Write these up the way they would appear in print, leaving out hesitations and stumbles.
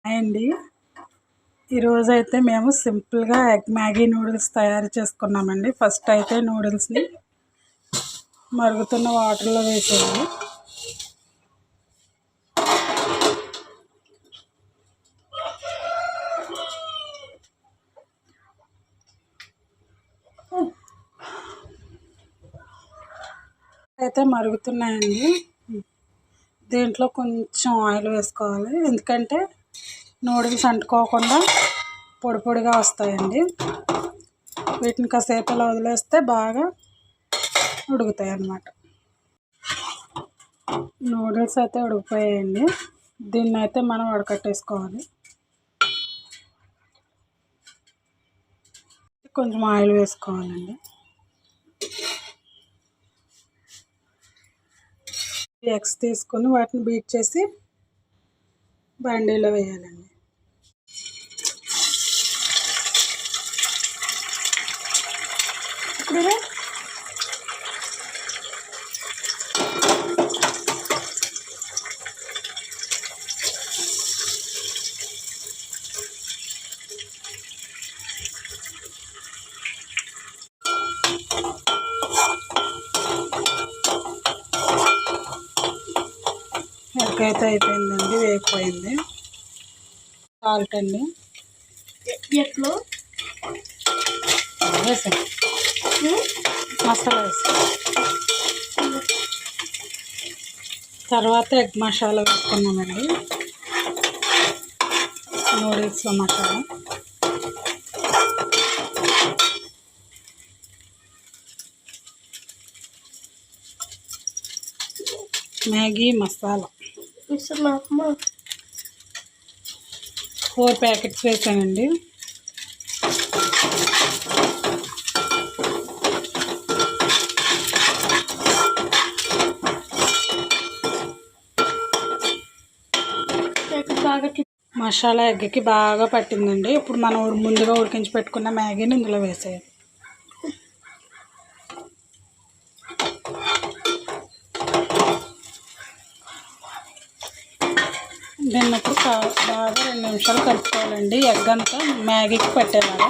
అండి ఈరోజు అయితే మేము సింపుల్గా ఎగ్ మ్యాగీ నూడిల్స్ తయారు చేసుకున్నామండి. ఫస్ట్ అయితే నూడిల్స్ని మరుగుతున్న వాటర్లో వేసేయాలి. అయితే మరుగుతున్నాయండి. దీంట్లో కొంచెం ఆయిల్ వేసుకోవాలి, ఎందుకంటే నూడిల్స్ అంటుకోకుండా పొడి పొడిగా వస్తాయండి. వీటిని కాసేపు ఇలా వదిలేస్తే బాగా ఉడుకుతాయి అన్నమాట. నూడిల్స్ అయితే ఉడికిపోయాయండి. దీన్ని అయితే మనం వడకట్టేసుకోవాలి. కొంచెం ఆయిల్ వేసుకోవాలండి. ఎగ్స్ తీసుకొని వాటిని బీట్ చేసి బండిలో వేయాలండి. ఎగ్ అయితే అయిపోయిందండి, వేగిపోయింది. సాల్ట్ అండి వేసాను, మసాలా వేసాను. తర్వాత ఎగ్ మసాలా వేసుకున్నామండి, నూడిల్స్లో మసాలా. మ్యాగీ మసాలా 4 ప్యాకెట్స్ వేసానండి. మసాలా ఎగ్కి బాగా పట్టిందండి. ఇప్పుడు మనం ముందుగా ఉడికించి పెట్టుకున్న మ్యాగీని ఇందులో వేసేయాలి. దీన్ని ఇప్పుడు బాగా 2 నిమిషాలు కలుపుకోవాలండి, ఎగ్ అంతా మ్యాగీకి పట్టేలాగా.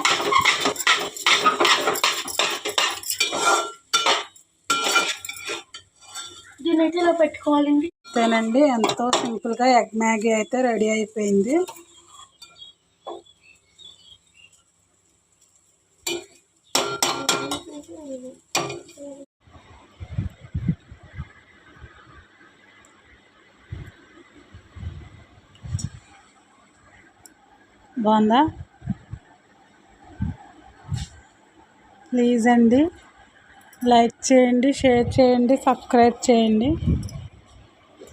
దీన్ని అయితే ఇలా పెట్టుకోవాలండి. అంతేనండి, ఎంతో సింపుల్గా ఎగ్ మ్యాగీ అయితే రెడీ అయిపోయింది. బాగుందా? ప్లీజ్ అండి లైక్ చేయండి, షేర్ చేయండి, సబ్స్క్రైబ్ చేయండి.